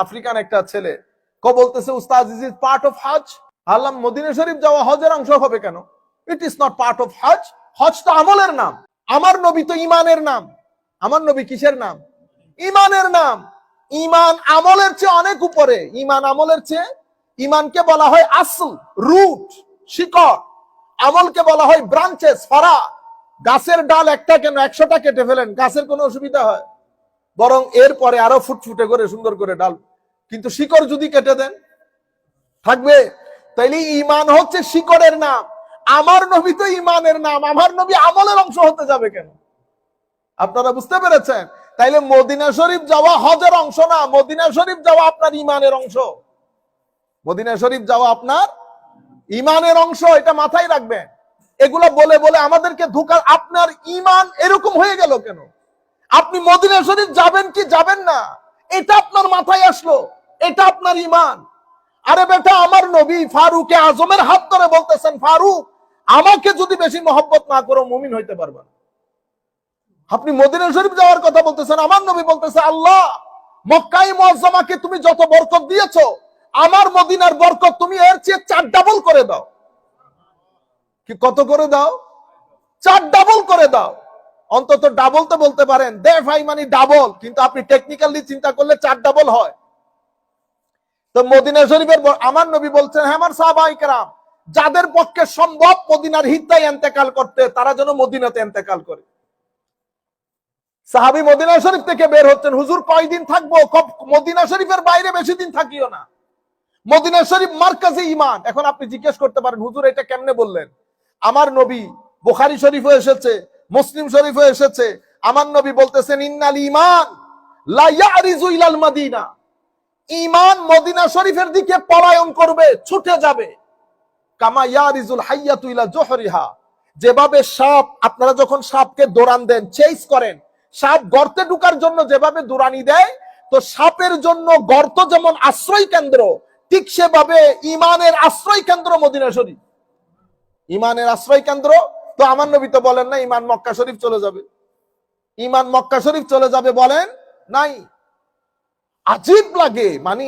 African একটা ছেলে বলতেছে, উস্তাদ, is it part of Hajj? আল্লাহ, মদিনা শরীফ যাওয়া হজের অংশ হবে কেন? It is not part of Hajj. হজ তো আমলের নাম, আমার নবী তো ইমানের নাম। আমার নবী কিসের নাম? ইমানের নাম। ইমান আমলের চেয়ে অনেক উপরে। ইমান আমলের চেয়ে, ইমানকে বলা হয় আসল, রুট, শিকড়। আমলকে বলা হয় ব্রাঞ্চেস, ফারা। গাছের ডাল একটা কেন 100টা কেটে ফেলেন, গাছের কোনো অসুবিধা হয়? বরং এর পরে আরো ফুটফুটে করে সুন্দর করে ডাল, কিন্তু শিকড় যদি কেটে দেন থাকবে? তাইলে ইমান হচ্ছে শিকড়ের নাম। আমার নবী তো ইমানের নাম, আমার নবী আমলের অংশ হতে যাবে কেন? আপনারা বুঝতে পেরেছেন? তাইলে মদিনা শরীফ যাওয়া হজের অংশ না, মদিনা শরীফ যাওয়া আপনার ইমানের অংশ। মদিনা শরীফ যাওয়া আপনার ইমানের অংশ, এটা মাথায় রাখবেন। এগুলা বলে বলে আমাদেরকে ধোঁকা। আপনার ইমান এরকম হয়ে গেল কেন? আপনি মদিনা শরীফ যাবেন কি যাবেন না, এটা আপনার মাথায় আসলো, এটা আপনার ইমান। আরে বেটা, আমার নবী ফারুকে আজমের হাত ধরে বলতেছেন, ফারুক, আমাকে যদি বেশি মহব্বত না করো মুমিন হইতে পারবে না। আপনি মদিনা শরীফ যাওয়ার কথা বলতেছেন, আমার নবী বলতেছে, আল্লাহ, মক্কায়ে মুআজ্জামাকে তুমি যত বরকত দিয়েছো, আমার মদিনার বরকত তুমি এর চেয়ে 4 ডাবল করে দাও। কি কত করে দাও? 4 ডাবল করে দাও। অন্তত ডাবল তো বলতে পারেন, দে ভাই মানে ডাবল, কিন্তু আপনি টেকনিক্যালি চিন্তা করলে 4 ডাবল হয়। তো মদিনা শরীফের আমার নবী বলছেন, হ্যাঁ আমার সাহাবায়ে কেরাম, যাদের পক্ষে সম্ভব মদিনার হিদ্দায় ইন্তেকাল করতে, তারা যেন মদিনাতে ইন্তেকাল করে। সাহাবী মদিনা শরীফ থেকে বের হচ্ছেন, হুজুর কয়দিন থাকবো? মদিনা শরীফের বাইরে বেশি দিন থাকিও না, মদিনা শরীফ মারকাজে ঈমান। এখন আপনি জিজ্ঞেস করতে পারেন, হুজুর এটা কেমনে বললেন? আমার নবী, বুখারী শরীফে এসেছে, মুসলিম শরীফে এসেছে, আমার নবী বলতেছেন, ইন্নাল ঈমান লা ইয়ারিজু ইলাল মাদিনা, ঈমান মদিনা শরীফের দিকে পলায়ন করবে, ছুটে যাবে। কামা ইয়ারিজুল হাইয়াতু ইলা জুহরিহা, যেভাবে সাপ, আপনারা যখন সাপকে দৌড়ান দেন, চেস করেন, সাপ গর্তে ঢোকার জন্য যেভাবে দৌড়ানি দেয়, তো সাপের জন্য গর্ত যেমন আশ্রয় কেন্দ্র, ঠিক সেভাবে ইমানের আশ্রয় কেন্দ্র মদিনা শরীফ। ইমানের আশ্রয় কেন্দ্র। তো আমার নবী তো বলেন না ইমান মক্কা শরীফ চলে যাবে, ইমান মক্কা শরীফ চলে যাবে বলেন নাই। আজীব লাগে, মানে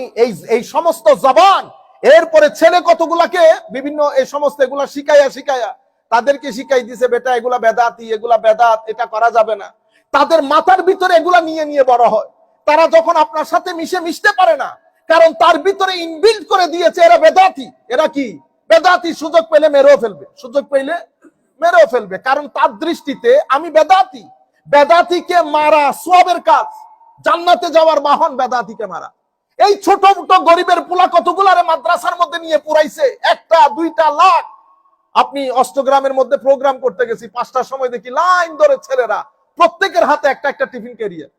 এই সমস্ত জবান। এরপরে ছেলে কতগুলাকে বিভিন্ন এই সমস্ত এগুলা শিখাইয়া শিখাইয়া তাদেরকে শিখাই দিছে, বেটা এগুলা বেদাতি, এগুলা বেদাত, এটা করা যাবে না। তাদের মাথার ভিতরে এগুলা নিয়ে নিয়ে বড় হয়। তারা যখন আপনার সাথে মিশতে পারে না, কারণ তার ভিতরে ইনবিল্ট করে দিয়েছে এরা বেদাতি। এরা কি বেদাতি? সুযোগ পেলে মেরেও ফেলবে, সুযোগ পেলে মেরেও ফেলবে, কারণ তার দৃষ্টিতে আমি বেদাতি। বেদাতিকে মারা সওয়াবের কাজ, জান্নাতে যাওয়ার বাহন বেদাতিকে মারা। এই ছোট ছোট গরিবের পোলা কতগুলারে মাদ্রাসার মধ্যে নিয়ে পুরাইছে, 1টা 2টা লাখ। আপনি অষ্টগ্রামের মধ্যে প্রোগ্রাম করতে গেছি, 5টার সময় দেখি লাইন ধরে ছেলেরা, প্রত্যেকের হাতে একটা একটা টিফিন ক্যারিয়ার,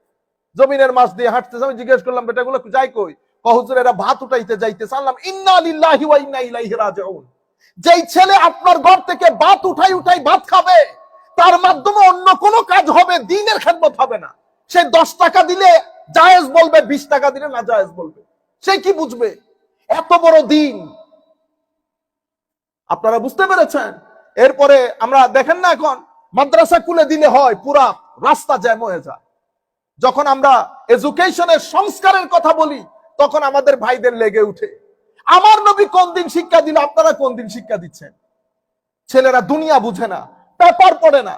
জমিনের মাছ দিয়ে হাঁটতেছে। আমি জিজ্ঞেস করলাম, বেটা এগুলো যাই কই? হুজুর এরা ভাত উঠাইতে যাইতেছে। আনলাম, ইন্না লিল্লাহি ওয়া ইন্না ইলাইহি রাজিউন। যেই ছেলে আপনার ঘর থেকে ভাত উঠাই উঠাই ভাত খাবে, তার মাধ্যমে অন্য কোনো কাজ হবে, দ্বীনের খেদমত হবে না। সে 10 টাকা দিলে জায়েজ বলবে, 20 টাকা দিলে না জায়েজ বলবে। সে কি বুঝবে? এত বড় দিন। আপনারা বুঝতে পেরেছেন? এরপরে আমরা দেখেন না, এখন মাদ্রাসা খুলে দিলে হয় পুরা রাস্তা জ্যাম হয়ে যায়। যখন আমরা এডুকেশনের সংস্কারের কথা বলি, তখন আমাদের ভাইদের লেগে উঠে। আমার নবী কোন দিন শিক্ষা দিল, আপনারা কোন দিন শিক্ষা দিচ্ছেন? ছেলেরা দুনিয়া বুঝে না, পেপার পড়ে না।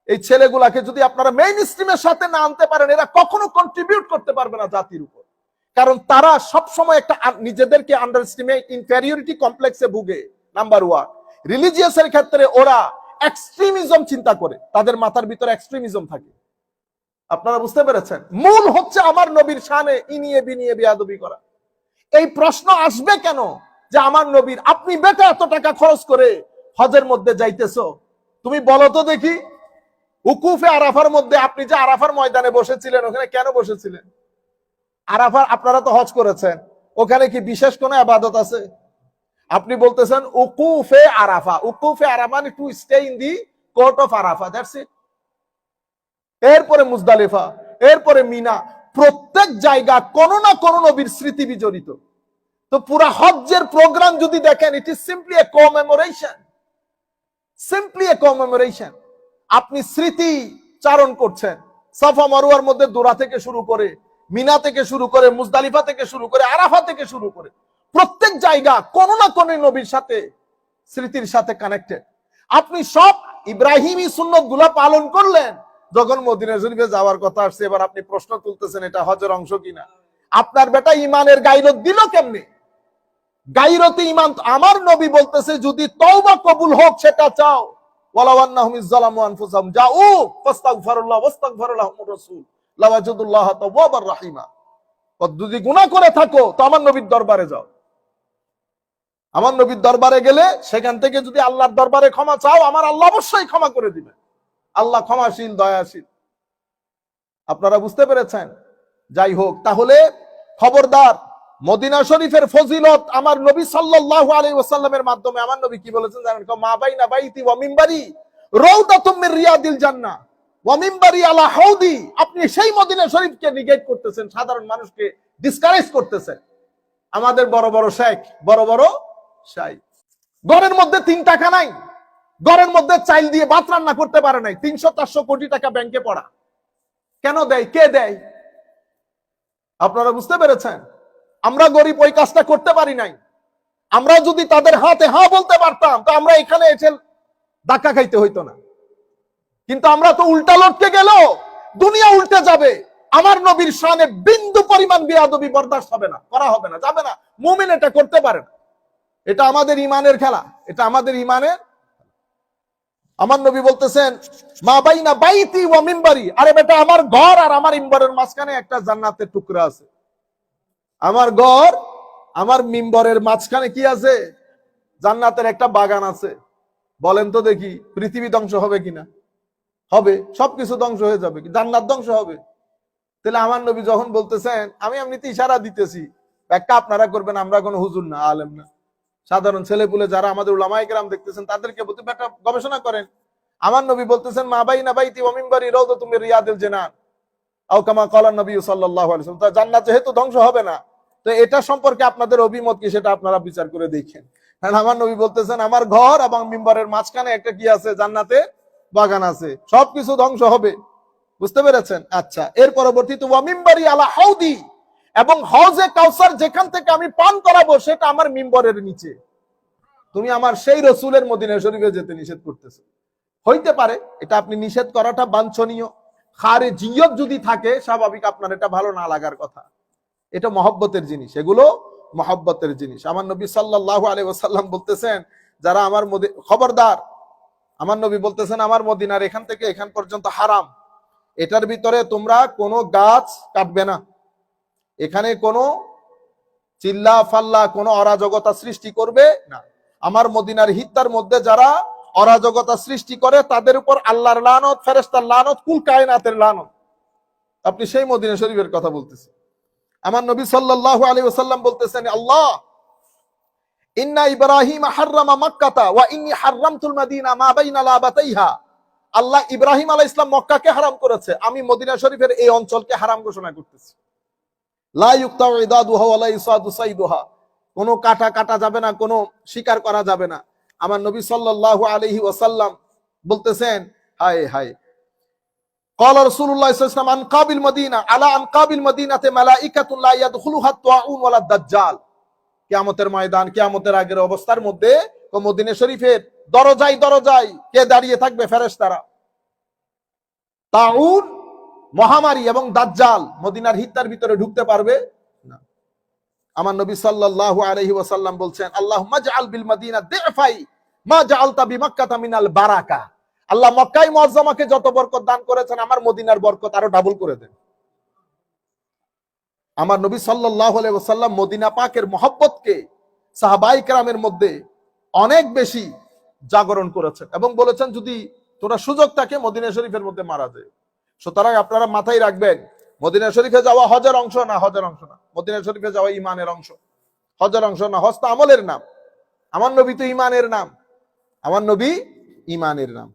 এই ছেলেগুলাকে যদি আপনারা মেইন স্ট্রিমের সাথে না আনতে পারেন, এরা কখনো কন্ট্রিবিউট করতে পারবে না জাতির উপর। কারণ তারা সব সময় একটা নিজেদেরকে আন্ডারস্টিমেট, ইনফেরিয়রিটি কমপ্লেক্সে ভুগে। নাম্বার 1, রিলিজিয়াসের ক্ষেত্রে ওরা এক্সট্রিমিজম চিন্তা করে, তাদের মাথার ভিতরে এক্সট্রিমিজম থাকে। আপনারা বুঝতে পেরেছেন? মূল হচ্ছে আমার নবীর শানে ইনিয়ে বিনিয়ে বেয়াদবি করা। এই প্রশ্ন আসবে কেন যে আমার নবীর, আপনি বেটা এত টাকা খরচ করে হজের মধ্যে যাইতেছো, তুমি বলো তো দেখি, উকুফে আরাফার মধ্যে আপনি যে আরাফার ময়দানে বসেছিলেন, ওখানে কেন বসেছিলেন? আরাফার, আপনারা তো হজ করেছেন, ওখানে কি বিশেষ কোনো ইবাদত আছে? আপনি বলতেছেন উকুফে আরাফা। উকুফে আরাফা মানে to stay in the court of Arafah, that's it. এরপরে মুজদালিফা, এরপরে মিনা, প্রত্যেক জায়গা কোনো না কোনো নবীর স্মৃতি বিজড়িত। তো পুরা হজ্জের প্রোগ্রাম যদি দেখেন, it is simply A commemoration, simply A commemoration. আপনি স্মৃতি চারণ করছেন, সাফা মারওয়ার মধ্যে দৌড়া থেকে শুরু করে মিনা থেকে শুরু করে, মুজদালিফা থেকে শুরু করে, আরাফা থেকে শুরু করে প্রত্যেক জায়গা কোন না কোন নবীর সাথে, স্মৃতির সাথে কানেক্টেড। আপনি সব ইব্রাহিমী সুন্নত গুলা পালন করলেন, যখন মদিনা শরীফে যাওয়ার কথা আসছে এবার আপনি প্রশ্ন তুলতেছেন এটা হজের অংশ কিনা। আপনার বেটা ইমানের গাইরত দিল কেমনে? গাইরতে ইমান। আমার নবী বলতেছে যদি তওবা কবুল হোক সেটা চাও, ওয়ালাউ আন্নাহুম ইযলামু আনফুসাহুম জাউ ফাস্তাগফিরুল্লাহ ওয়াস্তাগফারা লাহুমুর রাসূল লাওয়াজাদুল্লাহ তাওয়াবার রাহিমা। যদি গুনাহ করে থাকো তো আমার নবীর দরবারে যাও। আমার নবীর দরবারে গেলে সেখান থেকে যদি আল্লাহর দরবারে ক্ষমা চাও, আমার আল্লাহ অবশ্যই ক্ষমা করে দিবে। আল্লাহ ক্ষমাশীল, দয়াশীল। আপনারা বুঝতে পেরেছেন? যাই হোক, তাহলে খবরদার, মদিনা শরীফের ফজিলত আমার নবী সাল্লাল্লাহু আলাইহি ওয়াসাল্লামের মাধ্যমে আমার নবী কি বলেছেন জানেন? মা বাইনা বাইতি ওয়া মিম্বারি রাউদাতুম মির রিয়াদিল জান্নাহ ওয়া মিম্বারি আলা হাউদি। আপনি সেই মদিনা শরীফকে নিগেট করতেছেন, সাধারণ মানুষকে ডিসকারেজ করতেছেন। আমাদের বড় বড় শেখ, বড় বড় শাইখ, ঘরের মধ্যে 3 টাকা নাই, ঘরের মধ্যে চাইল দিয়ে ভাত রান্না করতে পারে নাই, 300-400 কোটি টাকা ব্যাংকে পড়া। কেন দেয়? কে দেয়? আপনারা বুঝতে পেরেছেন? আমরা গরিব, ওই কাজটা করতে পারি নাই। আমরা যদি তাদের হাতে হ্যাঁ বলতে পারতাম তো আমরা এখানে এসে ধাক্কা খাইতে হইতো না। কিন্তু আমরা তো উল্টা লটকে গেল, দুনিয়া উল্টে যাবে। আমার নবীর শানে বিন্দু পরিমাণ বেয়াদবি বরদাস্ত হবে না, করা হবে না, যাবে না। মুমিন এটা করতে পারে না। এটা আমাদের ইমানের খেলা, এটা আমাদের ইমানের। আমার নবী বলতেছেন মা বাইনা বাইতি ওয়া মিম্বারি। আরে বেটা, আমার ঘর আর আমার মিম্বরের মাঝখানে একটা জান্নাতের টুকরা আছে। আমার ঘর, আমার মিম্বরের মাঝখানে কি আছে? জান্নাতের একটা বাগান আছে। বলেন তো দেখি, পৃথিবী ধ্বংস হবে কিনা? হবে। সবকিছু ধ্বংস হয়ে যাবে, জান্নাত ধ্বংস হবে। তাহলে আমার নবী যখন বলতেছেন, আমি এমনিতে ইশারা দিতেছি, ব্যাখ্যা আপনারা করবেন, আমরা কোনো হুজুর না, আলেম না, সাধারণ ছেলেপুলে যারা আমাদের উলামায়ে কেরাম দেখতেছেন তাদেরকে বলতে একটা গবেষণা করেন। আমার নবী বলতেছেন মা বাইনা বাইতি ওয়া মিম্বারি রাউদাতুম মির রিয়াদিল জান্নাহ আও কামা ক্বালা নবী সাল্লাল্লাহু আলাইহি ওয়াসাল্লাম। তা জান্নাত যেহেতু ধ্বংস হবে না, তো এটা সম্পর্কে আপনাদের অভিমত কি সেটা আপনারা বিচার করে দেখেন। কারণ আমার নবী বলতেছেন আমার ঘর এবং মিম্বরের মাঝখানে একটা কি আছে? জান্নাতে বাগান আছে। সবকিছু ধ্বংস হবে। বুঝতে পেরেছেন? আচ্ছা, এর পরবর্তীতে ওয়া মিম্বারি আলা হাউদি, এবং হৌজে কাউসার যেখান থেকে আমি পান করাবো সেটা আমার মিম্বরের নিচে। তুমি আমার সেই রসুলের মদিনা শরীফে যেতে নিষেধ করতেছো। হইতে পারে এটা আপনি নিষেধ করাটা বাঞ্ছনীয়, খারিজিয়ত যদি থাকে স্বাভাবিক আপনার এটা ভালো না লাগার কথা। এটা মহব্বতের জিনিস, এগুলো মহব্বতের জিনিস। আমার নবী সাল্লাল্লাহু আলাইহি ওয়াসাল্লাম বলতেছেন যারা আমার খবরদার, আমার নবী বলতেছেন আমার মদিনার এখান থেকে এখান পর্যন্ত হারাম। এটার ভিতরে তোমরা কোনো গাছ কাটবে না, এখানে কোনো চিল্লা ফাল্লা কোনো অরাজকতা সৃষ্টি করবে না। আমার মদিনার হিত্তার মধ্যে যারা অরাজকতা সৃষ্টি করে তাদের উপর আল্লাহর লানত, ফেরেশতার লানত, কুল কায়নাতের লানত। আপনি সেই মদিনা শরীফের কথা বলতেছেন। আমার নবী সাল্লাল্লাহু আলাইহি ওয়াসাল্লাম বলতেছেন আল্লাহ ইন্না ইব্রাহিম হাররামা মাক্কাতা ওয়া ইন্নী হাররামতুল মাদিনা মা বাইনা লাবাতাইহা। আল্লাহ ইব্রাহিম আলাইহিস সালাম মক্কাকে হারাম করেছে, আমি মদিনা শরীফের এই অঞ্চলকে হারাম ঘোষণা করতেছি। লা ইউক্তাউ ইদাদুহা ওয়া লা ইসাদু সাইদুহা, কোনো কাটা যাবে না, কোনো শিকার করা যাবে না। আমার নবী সাল্লাল্লাহু আলাইহি ওয়াসাল্লাম বলতেছেন হায় হায় قال رسول الله صلى الله عليه وسلم عن قابل مدينة على عن قابل مدينة ملائكة لا يدخلها الطاعون ولا الدجال। কিয়ামতের ময়দান, কিয়ামতের আগের অবস্থার মধ্যে মদিনা শরীফের দরজায় দরজায় কে দাঁড়িয়ে থাকবে? ফেরেশতারা। তাউন মহামারী এবং দাজ্জাল মদিনার হিত্তার ভিতরে ঢুকতে পারবে না। আমার নবী সাল্লাল্লাহু আলাইহি ওয়াসাল্লাম বলছেন আল্লাহুম্মা জাআল বিল মাদিনা দিফাই মা জাআলতা বিমাক্কাতা মিনাল বারাকা। আল্লাহ মক্কায় মুআজ্জামাকে যত বরকত দান করেছেন আমার মদিনার বরকত আরো ডাবল করে দেন। আমার নবী সাল্লাল্লাহু আলাইহি ওয়াসাল্লাম মদিনা পাকের মহব্বতকে সাহাবায়ে কেরামের মধ্যে অনেক বেশি জাগরণ করেছেন এবং বলেছেন যদি তোরা সুযোগ থাকে মদিনা শরীফের মধ্যে মারা যায়। সুতরাং আপনারা মাথায় রাখবেন মদিনা শরীফে যাওয়া হজের অংশ না, হজের অংশ না। মদিনা শরীফে যাওয়া ঈমানের অংশ, হজের অংশ না। হজ তো আমলের নাম, আমার নবী তো ঈমানের নাম, আমার নবী ঈমানের নাম।